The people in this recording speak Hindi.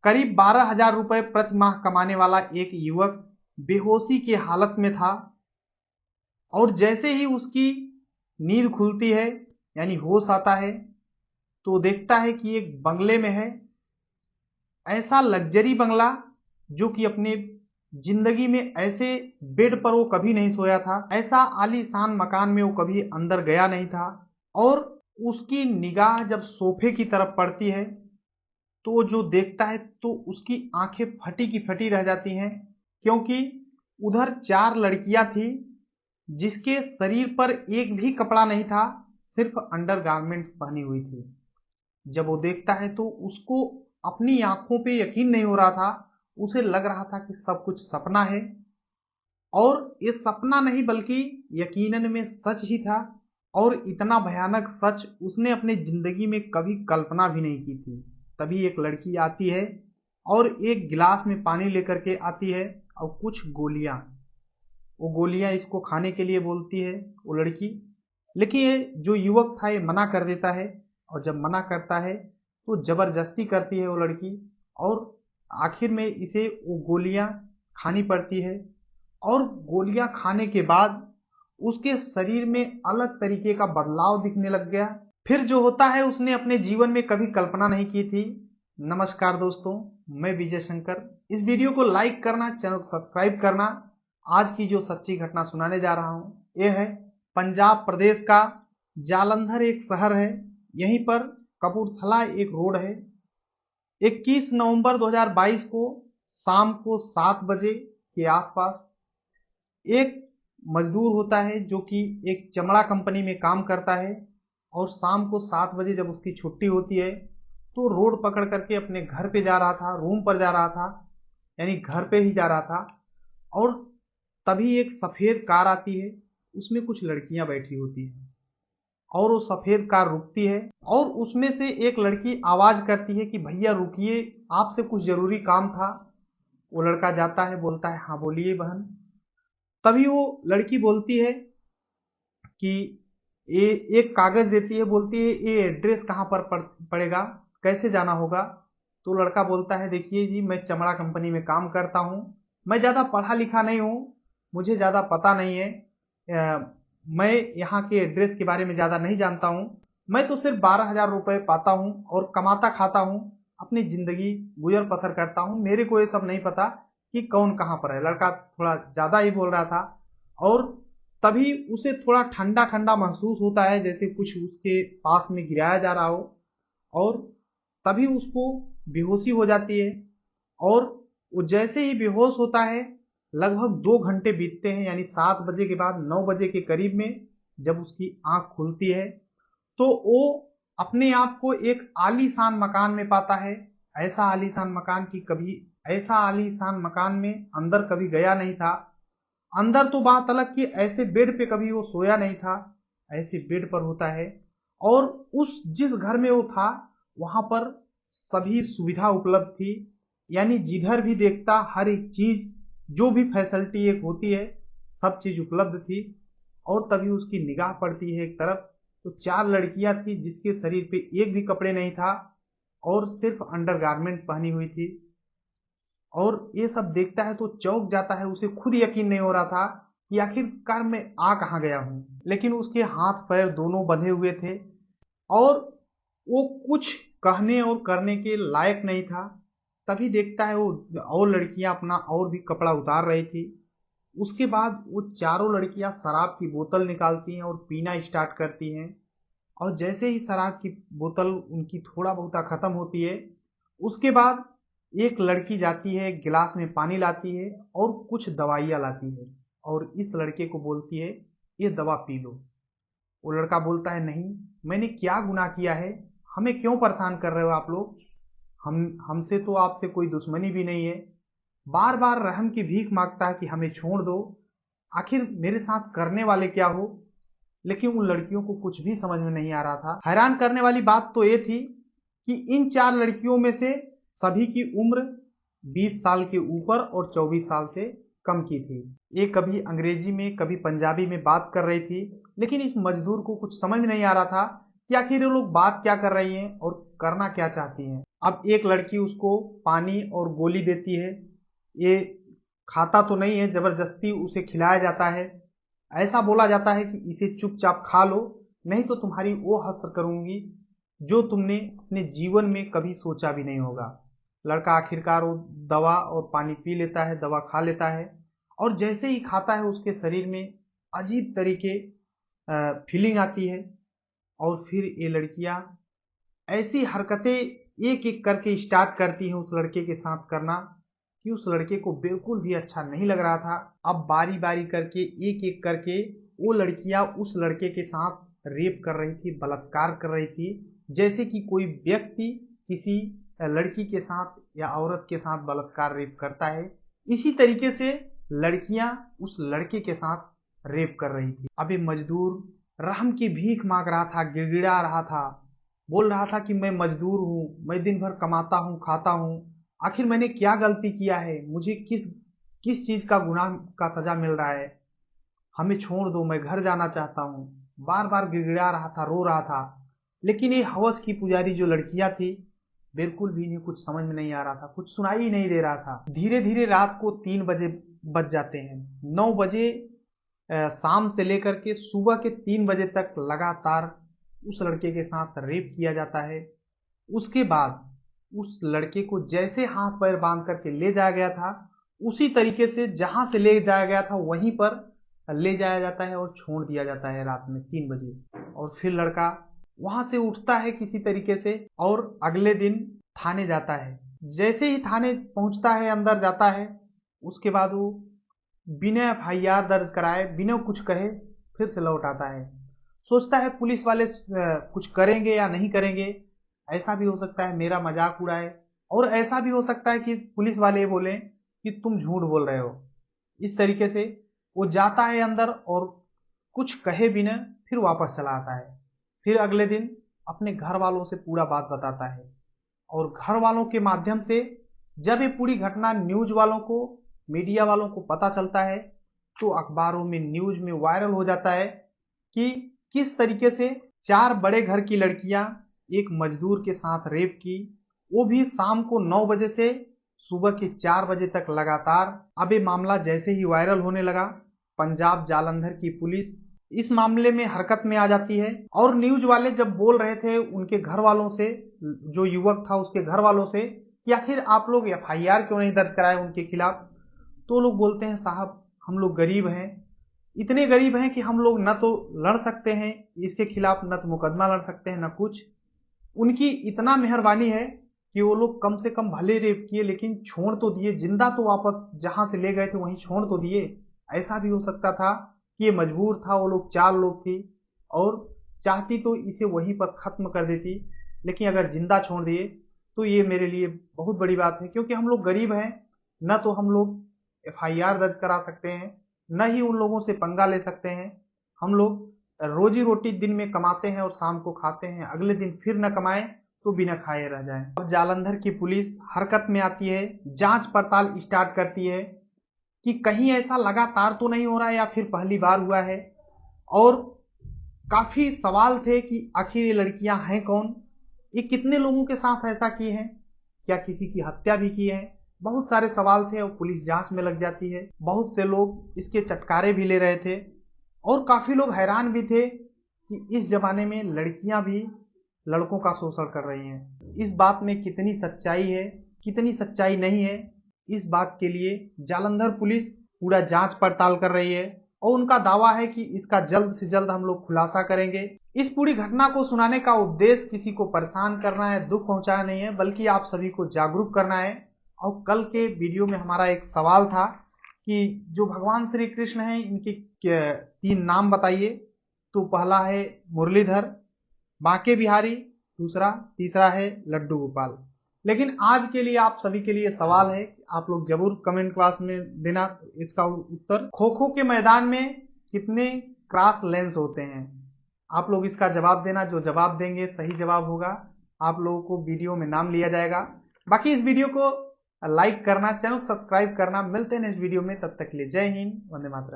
करीब 12,000 रुपए प्रति माह कमाने वाला एक युवक बेहोशी की हालत में था और जैसे ही उसकी नींद खुलती है यानी होश आता है तो देखता है कि एक बंगले में है। ऐसा लग्जरी बंगला जो कि अपने जिंदगी में ऐसे बेड पर वो कभी नहीं सोया था, ऐसा आलीशान मकान में वो कभी अंदर गया नहीं था। और उसकी निगाह जब सोफे की तरफ पड़ती है तो जो देखता है तो उसकी आंखें फटी की फटी रह जाती हैं, क्योंकि उधर 4 लड़कियां थी जिसके शरीर पर एक भी कपड़ा नहीं था, सिर्फ अंडरगारमेंट्स पहनी हुई थी। जब वो देखता है तो उसको अपनी आंखों पे यकीन नहीं हो रहा था। उसे लग रहा था कि सब कुछ सपना है, और ये सपना नहीं बल्कि यकीनन में सच ही था। और इतना भयानक सच उसने अपनी जिंदगी में कभी कल्पना भी नहीं की थी। तभी एक लड़की आती है और एक गिलास में पानी लेकर के आती है और कुछ गोलियां, वो गोलियां इसको खाने के लिए बोलती है वो लड़की। लेकिन ये जो युवक था ये मना कर देता है, और जब मना करता है तो जबरदस्ती करती है वो लड़की, और आखिर में इसे वो गोलियां खानी पड़ती है। और गोलियां खाने के बाद उसके शरीर में अलग तरीके का बदलाव दिखने लग गया। फिर जो होता है उसने अपने जीवन में कभी कल्पना नहीं की थी। नमस्कार दोस्तों, मैं विजय शंकर। इस वीडियो को लाइक करना, चैनल को सब्सक्राइब करना। आज की जो सच्ची घटना सुनाने जा रहा हूं यह है पंजाब प्रदेश का जालंधर एक शहर है। यहीं पर कपूरथला एक रोड है। 21 नवंबर 2022 को शाम को 7 बजे के आसपास एक मजदूर होता है जो कि एक चमड़ा कंपनी में काम करता है, और शाम को 7 बजे जब उसकी छुट्टी होती है तो रोड पकड़ करके अपने घर पे जा रहा था, रूम पर जा रहा था, यानी घर पे ही जा रहा था। और तभी एक सफेद कार आती है, उसमें कुछ लड़कियां बैठी होती हैं, और वो सफेद कार रुकती है और उसमें से एक लड़की आवाज करती है कि भैया रुकिए, आपसे कुछ जरूरी काम था। वो लड़का जाता है, बोलता है हाँ बोलिए बहन। तभी वो लड़की बोलती है कि ये एक कागज देती है, बोलती है ये एड्रेस कहाँ पर पड़ेगा, कैसे जाना होगा। तो लड़का बोलता है देखिए जी, मैं चमड़ा कंपनी में काम करता हूँ, मैं ज़्यादा पढ़ा लिखा नहीं हूँ, मुझे ज़्यादा पता नहीं है, मैं यहाँ के एड्रेस के बारे में ज़्यादा नहीं जानता हूँ। मैं तो सिर्फ 12,000 रुपये पाता हूँ और कमाता खाता हूँ, अपनी ज़िंदगी गुजर बसर करता हूँ, मेरे को ये सब नहीं पता कि कौन कहाँ पर है। लड़का थोड़ा ज़्यादा ही बोल रहा था, और तभी उसे थोड़ा ठंडा ठंडा महसूस होता है, जैसे कुछ उसके पास में गिराया जा रहा हो, और तभी उसको बेहोशी हो जाती है। और वो जैसे ही बेहोश होता है, लगभग 2 घंटे बीतते हैं, यानी 7 बजे के बाद 9 बजे के करीब में जब उसकी आंख खुलती है तो वो अपने आप को एक आलीशान मकान में पाता है। ऐसा आलीशान मकान की कभी ऐसा आलीशान मकान में अंदर कभी गया नहीं था। अंदर तो बात अलग कि ऐसे बेड पे कभी वो सोया नहीं था, ऐसे बेड पर होता है। और उस जिस घर में वो था वहां पर सभी सुविधा उपलब्ध थी, यानी जिधर भी देखता हर एक चीज, जो भी फैसिलिटी एक होती है, सब चीज उपलब्ध थी। और तभी उसकी निगाह पड़ती है एक तरफ, तो 4 लड़कियां थी जिसके शरीर पे एक भी कपड़े नहीं था और सिर्फ अंडरगारमेंट पहनी हुई थी। और ये सब देखता है तो चौंक जाता है, उसे खुद यकीन नहीं हो रहा था कि आखिरकार मैं आ कहाँ गया हूँ। लेकिन उसके हाथ पैर दोनों बंधे हुए थे और वो कुछ कहने और करने के लायक नहीं था। तभी देखता है वो और लड़कियां अपना और भी कपड़ा उतार रही थी। उसके बाद वो चारों लड़कियां शराब की बोतल निकालती हैं और पीना स्टार्ट करती हैं। और जैसे ही शराब की बोतल उनकी थोड़ा बहुत खत्म होती है, उसके बाद एक लड़की जाती है, एक गिलास में पानी लाती है और कुछ दवाइयाँ लाती है, और इस लड़के को बोलती है ये दवा पी लो। वो लड़का बोलता है नहीं, मैंने क्या गुनाह किया है, हमें क्यों परेशान कर रहे हो आप लोग, हमसे तो आपसे कोई दुश्मनी भी नहीं है। बार बार रहम की भीख मांगता है कि हमें छोड़ दो, आखिर मेरे साथ करने वाले क्या हो। लेकिन उन लड़कियों को कुछ भी समझ में नहीं आ रहा था। हैरान करने वाली बात तो ये थी कि इन 4 लड़कियों में से सभी की उम्र 20 साल के ऊपर और 24 साल से कम की थी। ये कभी अंग्रेजी में कभी पंजाबी में बात कर रही थी, लेकिन इस मजदूर को कुछ समझ में नहीं आ रहा था कि आखिर ये लोग बात क्या कर रही हैं और करना क्या चाहती हैं। अब एक लड़की उसको पानी और गोली देती है, ये खाता तो नहीं है, जबरदस्ती उसे खिलाया जाता है। ऐसा बोला जाता है कि इसे चुपचाप खा लो, नहीं तो तुम्हारी वो हश्र करूंगी जो तुमने अपने जीवन में कभी सोचा भी नहीं होगा। लड़का आखिरकार वो दवा और पानी पी लेता है, दवा खा लेता है, और जैसे ही खाता है उसके शरीर में अजीब तरीके फीलिंग आती है। और फिर ये लड़कियां ऐसी हरकतें एक एक करके स्टार्ट करती हैं उस लड़के के साथ करना कि उस लड़के को बिल्कुल भी अच्छा नहीं लग रहा था। अब बारी बारी करके एक एक करके वो लड़कियां उस लड़के के साथ रेप कर रही थी, बलात्कार कर रही थी, जैसे कि कोई व्यक्ति किसी लड़की के साथ या औरत के साथ बलात्कार रेप करता है, इसी तरीके से लड़कियां उस लड़के के साथ रेप कर रही थी। अब ये मजदूर रहम की भीख मांग रहा था, गिड़गिड़ा रहा था, बोल रहा था कि मैं मजदूर हूँ, मैं दिन भर कमाता हूँ, खाता हूँ, आखिर मैंने क्या गलती किया है, मुझे किस किस चीज का गुनाह का सजा मिल रहा है, हमें छोड़ दो, मैं घर जाना चाहता हूँ। बार बार गिड़गिड़ा रहा था, रो रहा था। लेकिन ये हवस की पुजारी जो लड़कियां थी, बिल्कुल भी इन्हें कुछ समझ में नहीं आ रहा था, कुछ सुनाई ही नहीं दे रहा था। धीरे धीरे रात को 3 बजे बज जाते हैं। 9 बजे शाम से लेकर के सुबह के 3 बजे तक लगातार उस लड़के के साथ रेप किया जाता है। उसके बाद उस लड़के को जैसे हाथ पैर बांध करके ले जाया गया था, उसी तरीके से जहां से ले जाया गया था वहीं पर ले जाया जाता है और छोड़ दिया जाता है रात में 3 बजे। और फिर लड़का वहां से उठता है किसी तरीके से और अगले दिन थाने जाता है। जैसे ही थाने पहुंचता है, अंदर जाता है, उसके बाद वो बिना एफआईआर दर्ज कराए, बिना कुछ कहे फिर से लौट आता है। सोचता है पुलिस वाले कुछ करेंगे या नहीं करेंगे, ऐसा भी हो सकता है मेरा मजाक उड़ाए, और ऐसा भी हो सकता है कि पुलिस वाले ये बोले कि तुम झूठ बोल रहे हो। इस तरीके से वो जाता है अंदर और कुछ कहे बिना फिर वापस चला आता है। फिर अगले दिन अपने घर वालों से पूरा बात बताता है, और घर वालों के माध्यम से जब ये पूरी घटना न्यूज वालों को, मीडिया वालों को पता चलता है, तो अखबारों में, न्यूज में वायरल हो जाता है कि किस तरीके से 4 बड़े घर की लड़कियां एक मजदूर के साथ रेप की, वो भी शाम को 9 बजे से सुबह के 4 बजे तक लगातार। अब ये मामला जैसे ही वायरल होने लगा, पंजाब जालंधर की पुलिस इस मामले में हरकत में आ जाती है। और न्यूज वाले जब बोल रहे थे उनके घर वालों से, जो युवक था उसके घर वालों से, कि आखिर आप लोग एफआईआर क्यों नहीं दर्ज कराए उनके खिलाफ, तो लोग बोलते हैं साहब हम लोग गरीब हैं, इतने गरीब हैं कि हम लोग न तो लड़ सकते हैं इसके खिलाफ, न तो मुकदमा लड़ सकते हैं, न कुछ। उनकी इतना मेहरबानी है कि वो लोग कम से कम भले रेप किए लेकिन छोड़ तो दिए, जिंदा तो वापस जहां से ले गए थे वहीं छोड़ तो दिए। ऐसा भी हो सकता था कि ये मजबूर था, वो लोग 4 लोग थी और चाहती तो इसे वहीं पर खत्म कर देती, लेकिन अगर जिंदा छोड़ दिए तो ये मेरे लिए बहुत बड़ी बात है, क्योंकि हम लोग गरीब हैं, न तो हम लोग एफआईआर दर्ज करा सकते हैं, न ही उन लोगों से पंगा ले सकते हैं। हम लोग रोजी रोटी दिन में कमाते हैं और शाम को खाते हैं, अगले दिन फिर न कमाए तो बिना खाए रह जाएं। अब जालंधर की पुलिस हरकत में आती है, जांच पड़ताल स्टार्ट करती है कि कहीं ऐसा लगातार तो नहीं हो रहा है या फिर पहली बार हुआ है। और काफी सवाल थे कि आखिर ये लड़कियां हैं कौन, ये कितने लोगों के साथ ऐसा की हैं, क्या किसी की हत्या भी की है, बहुत सारे सवाल थे और पुलिस जांच में लग जाती है। बहुत से लोग इसके चटकारे भी ले रहे थे और काफी लोग हैरान भी थे कि इस जमाने में लड़कियां भी लड़कों का शोषण कर रही हैं। इस बात में कितनी सच्चाई है, कितनी सच्चाई नहीं है, इस बात के लिए जालंधर पुलिस पूरा जांच पड़ताल कर रही है और उनका दावा है कि इसका जल्द से जल्द हम लोग खुलासा करेंगे। इस पूरी घटना को सुनाने का उद्देश्य किसी को परेशान करना है, दुख पहुंचाना नहीं है, बल्कि आप सभी को जागरूक करना है। और कल के वीडियो में हमारा एक सवाल था कि जो भगवान श्री कृष्ण हैं इनके 3 नाम बताइए। तो पहला है मुरलीधर, बांके बिहारी, दूसरा, तीसरा है लड्डू गोपाल। लेकिन आज के लिए आप सभी के लिए सवाल है, आप लोग जरूर कमेंट बॉक्स में देना इसका उत्तर। खो खो के मैदान में कितने क्रॉस लेंस होते हैं? आप लोग इसका जवाब देना, जो जवाब देंगे सही जवाब होगा, आप लोगों को वीडियो में नाम लिया जाएगा। बाकी इस वीडियो को लाइक करना, चैनल सब्सक्राइब करना। मिलते हैं नेक्स्ट वीडियो में, तब तक के लिए जय हिंद, वंदे मातरम।